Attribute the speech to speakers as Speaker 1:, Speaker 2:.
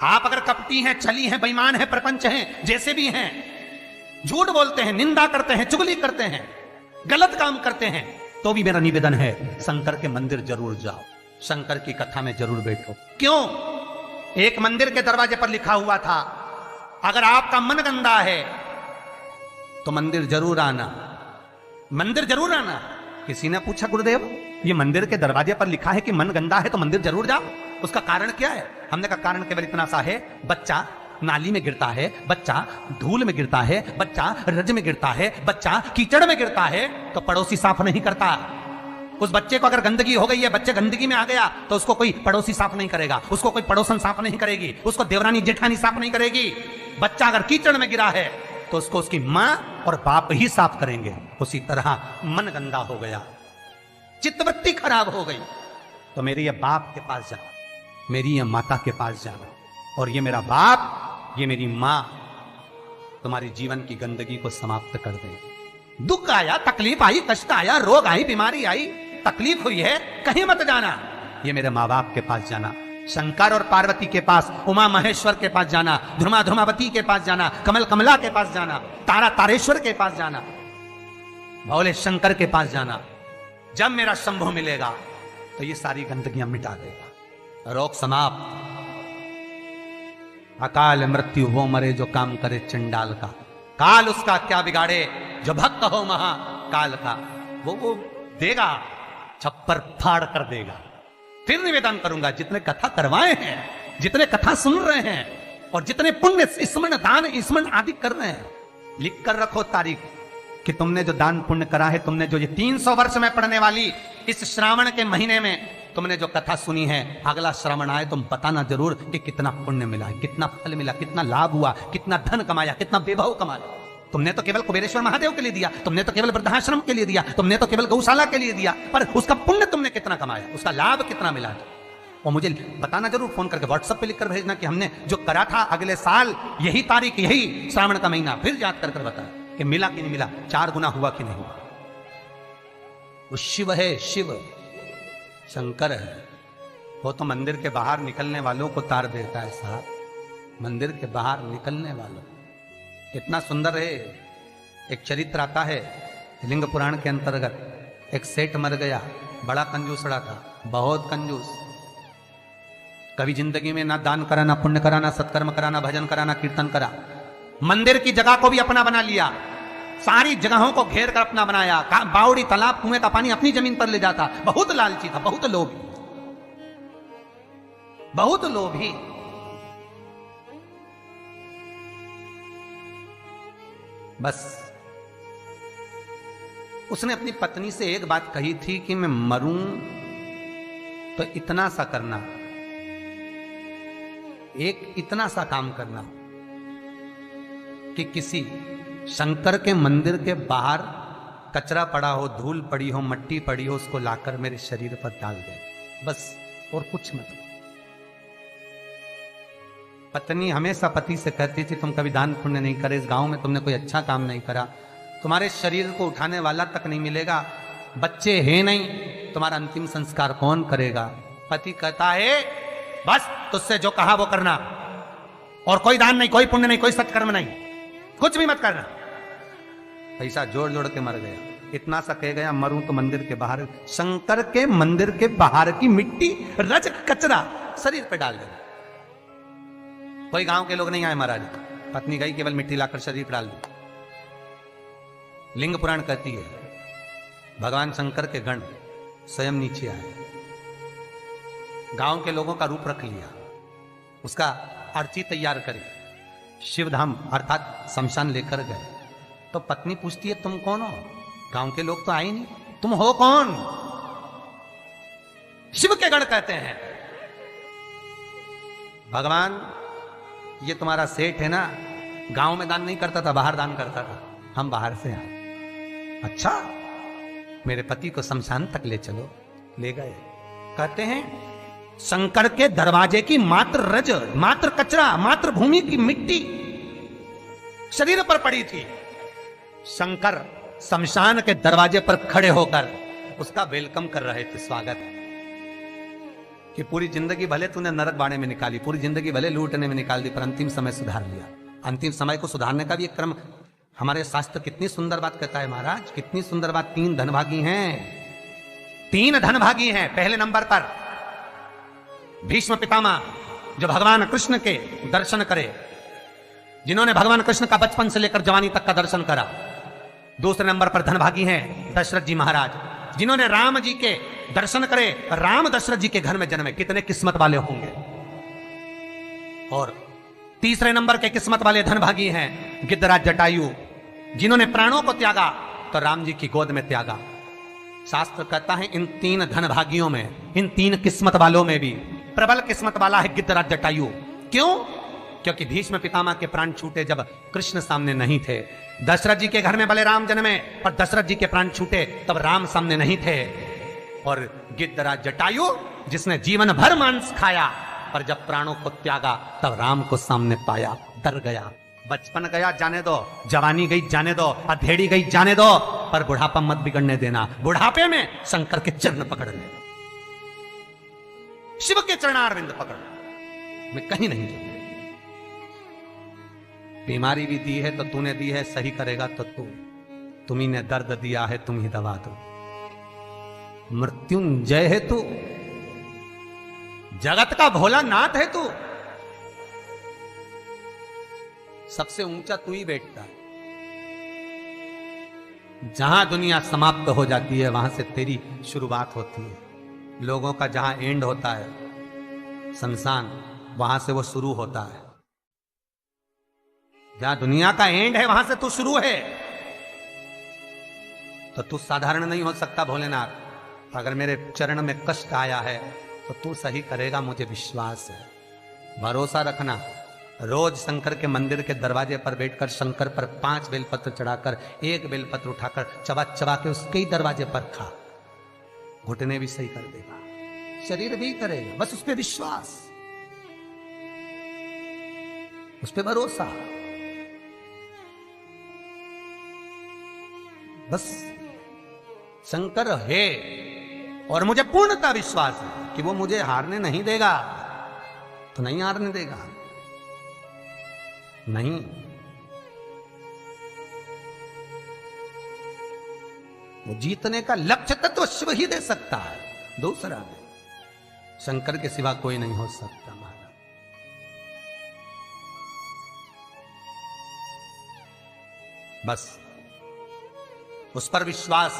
Speaker 1: आप अगर कपटी हैं, छली हैं, बेईमान हैं, प्रपंच हैं, जैसे भी हैं, झूठ बोलते हैं, निंदा करते हैं, चुगली करते हैं, गलत काम करते हैं, तो भी मेरा निवेदन है शंकर के मंदिर जरूर जाओ, शंकर की कथा में जरूर बैठो। क्यों? एक मंदिर के दरवाजे पर लिखा हुआ था, अगर आपका मन गंदा है तो मंदिर जरूर आना, मंदिर जरूर आना। किसी ने पूछा, गुरुदेव ये मंदिर के दरवाजे पर लिखा है कि मन गंदा है तो मंदिर जरूर जाओ, उसका कारण क्या है? हमने कहा कारण केवल इतना सा है, बच्चा नाली में गिरता है, बच्चा धूल में गिरता है, बच्चा रज में गिरता है, बच्चा कीचड़ में गिरता है तो पड़ोसी साफ नहीं करता। उस बच्चे को अगर गंदगी हो गई है, बच्चे गंदगी में आ गया तो उसको कोई पड़ोसी साफ नहीं करेगा, उसको कोई पड़ोसन साफ नहीं करेगी, उसको देवरानी जेठानी साफ नहीं करेगी। बच्चा अगर कीचड़ में गिरा है तो उसको उसकी मां और बाप ही साफ करेंगे। उसी तरह मन गंदा हो गया, चित्तवृत्ति खराब हो गई तो मेरे ये बाप के पास जाना, मेरी ये माता के पास जाना, और ये मेरा बाप, ये मेरी मां तुम्हारी जीवन की गंदगी को समाप्त कर दे। दुख आया, तकलीफ आई, कष्ट आया, रोग आई, बीमारी आई, तकलीफ हुई है, कहीं मत जाना, ये मेरे माँ बाप के पास जाना, शंकर और पार्वती के पास, उमा महेश्वर के पास जाना, ध्रुमा ध्रुमावती के पास जाना, कमल कमला के पास जाना, तारा तारेश्वर के पास जाना, भोले शंकर के पास जाना। जब मेरा शंभु मिलेगा तो ये सारी गंदगियां मिटा देगा। रोग समाप्त। अकाल मृत्यु वो मरे जो काम करे चंडाल का, काल उसका क्या बिगाड़े जो भक्त हो महाकाल का। वो देगा, छप्पर फाड़ कर देगा। फिर निवेदन करूंगा, जितने कथा करवाए हैं, जितने कथा सुन रहे हैं और जितने पुण्य स्मरण दान स्मरण आदि कर रहे हैं, लिख कर रखो तारीख कि तुमने जो दान पुण्य करा है, तुमने जो ये 300 वर्ष में पढ़ने वाली इस श्रावण के महीने में तुमने जो कथा सुनी है, अगला श्रावण आए तुम बताना जरूर कि कितना पुण्य मिला, कितना फल मिला, कितना लाभ हुआ, कितना धन कमाया, कितना वैभव कमाया। तुमने तो केवल कुबेरेश्वर महादेव के लिए दिया, तुमने तो केवल वृद्धाश्रम के लिए दिया, तुमने तो केवल गौशाला के लिए दिया, पर उसका पुण्य तुमने कितना कमाया, उसका लाभ कितना मिला। और मुझे बताना जरूर, फोन करके व्हाट्सएप पे लिखकर भेजना कि हमने जो करा था अगले साल यही तारीख, यही श्रावण का महीना, फिर याद कर बता कि मिला कि नहीं मिला, 4 गुना हुआ कि नहीं। वो शिव है, शिव शंकर है। वो तो मंदिर के बाहर निकलने वालों को तार देता है साहब, मंदिर के बाहर निकलने वालों। कितना सुंदर है। एक चरित्र आता है लिंग पुराण के अंतर्गत। एक सेठ मर गया, बड़ा कंजूसड़ा था, बहुत कंजूस। कभी जिंदगी में ना दान करा, ना पुण्य करा, ना सत्कर्म करा, ना भजन करा, ना कीर्तन करा। मंदिर की जगह को भी अपना बना लिया, सारी जगहों को घेर कर अपना बनाया। बावड़ी, तालाब, कुएं का पानी अपनी जमीन पर ले जाता। बहुत लालची था, बहुत लोभी, बहुत लोभी। बस उसने अपनी पत्नी से एक बात कही थी कि मैं मरूं तो इतना सा करना, एक इतना सा काम करना कि किसी शंकर के मंदिर के बाहर कचरा पड़ा हो, धूल पड़ी हो, मट्टी पड़ी हो, उसको लाकर मेरे शरीर पर डाल दे, बस, और कुछ मत। पत्नी हमेशा पति से कहती थी, तुम कभी दान पुण्य नहीं करे, इस गांव में तुमने कोई अच्छा काम नहीं करा, तुम्हारे शरीर को उठाने वाला तक नहीं मिलेगा, बच्चे हैं नहीं, तुम्हारा अंतिम संस्कार कौन करेगा। पति कहता है बस तुझसे जो कहा वो करना, और कोई दान नहीं, कोई पुण्य नहीं, कोई सत्कर्म नहीं, कुछ भी मत करना। पैसा जोड़ जोड़ के मर गया। इतना सा कह गया, मरूं तो मंदिर के बाहर, शंकर के मंदिर के बाहर की मिट्टी, रज, कचरा शरीर पे डाल देना। कोई गांव के लोग नहीं आए महाराज, पत्नी गई, केवल मिट्टी लाकर शरीर पर डाल दी। लिंग पुराण कहती है भगवान शंकर के गण स्वयं नीचे आए, गांव के लोगों का रूप रख लिया, उसका अर्थी तैयार करे, शिवधाम अर्थात शमशान लेकर गए। तो पत्नी पूछती है तुम कौन हो? गांव के लोग तो आए नहीं, तुम हो कौन? शिव के गण कहते हैं भगवान ये तुम्हारा सेठ है ना, गांव में दान नहीं करता था, बाहर दान करता था, हम बाहर से आए। अच्छा, मेरे पति को शमशान तक ले चलो। ले गए। कहते हैं शंकर के दरवाजे की मात्र रज, मात्र कचरा, मात्र भूमि की मिट्टी शरीर पर पड़ी थी। शंकर शमशान के दरवाजे पर खड़े होकर उसका वेलकम कर रहे थे, स्वागत। कि पूरी जिंदगी भले तूने नरक बाड़े में निकाली, पूरी जिंदगी भले लूटने में निकाल दी, पर अंतिम समय सुधार लिया। अंतिम समय को सुधारने का भी एक क्रम हमारे शास्त्र कितनी सुंदर बात कहता है महाराज, कितनी सुंदर बात। 3 धनभागी हैं, 3 धनभागी हैं। पहले नंबर पर भीष्म पितामह, जो भगवान कृष्ण के दर्शन करे, जिन्होंने भगवान कृष्ण का बचपन से लेकर जवानी तक का दर्शन करा। दूसरे नंबर पर धनभागी हैं दशरथ जी महाराज, जिन्होंने राम जी के दर्शन करे, राम दशरथ जी के घर में जन्मे। कितने किस्मत वाले होंगे। और तीसरे नंबर के किस्मत वाले धनभागी हैं गिद्धराज जटायु, जिन्होंने प्राणों को त्यागा तो राम जी की गोद में त्यागा। शास्त्र कहता है इन 3 धनभागियों में, इन 3 किस्मत वालों में भी प्रबल किस्मत वाला है गिद्धराज जटायु। क्यों? क्योंकि भीष्म पितामह के प्राण छूटे जब कृष्ण सामने नहीं थे। दशरथ जी के घर में भले राम जन्मे, पर दशरथ जी के प्राण छूटे तब राम सामने नहीं थे। और गिद्धराज जटायु, जिसने जीवन भर मांस खाया, पर जब प्राणों को त्यागा तब राम को सामने पाया, डर गया। बचपन गया जाने दो, जवानी गई जाने दो, अधेड़ी गई जाने दो, पर बुढ़ापा मत बिगड़ने देना। बुढ़ापे में शंकर के चरण पकड़ ले, शिव के चरणारविंद पकड़, मैं कहीं नहीं जाऊंगा। बीमारी भी दी है तो तूने दी है, सही करेगा तो तुम्ही ने दर्द दिया है, तुम ही दवा दो। मृत्युंजय है तू, जगत का भोलानाथ है तू, सबसे ऊंचा तू ही बैठता है। जहां दुनिया समाप्त हो जाती है वहां से तेरी शुरुआत होती है। लोगों का जहां एंड होता है शमशान, वहां से वो शुरू होता है। जहां दुनिया का एंड है वहां से तू शुरू है। तो तू साधारण नहीं हो सकता भोलेनाथ। अगर मेरे चरण में कष्ट आया है तो तू सही करेगा, मुझे विश्वास है। भरोसा रखना। रोज शंकर के मंदिर के दरवाजे पर बैठकर शंकर पर 5 बेलपत्र चढ़ाकर, 1 बेलपत्र उठाकर चबा चबा के उसके ही दरवाजे पर खा, घुटने भी सही कर देगा, शरीर भी करेगा। बस उस पर विश्वास, उस पर भरोसा। बस शंकर है और मुझे पूर्णता विश्वास है कि वो मुझे हारने नहीं देगा। तो नहीं हारने देगा, नहीं। वो जीतने का लक्ष्य तत्व शिव ही दे सकता है, दूसरा नहीं। शंकर के सिवा कोई नहीं हो सकता महाराज। बस उस पर विश्वास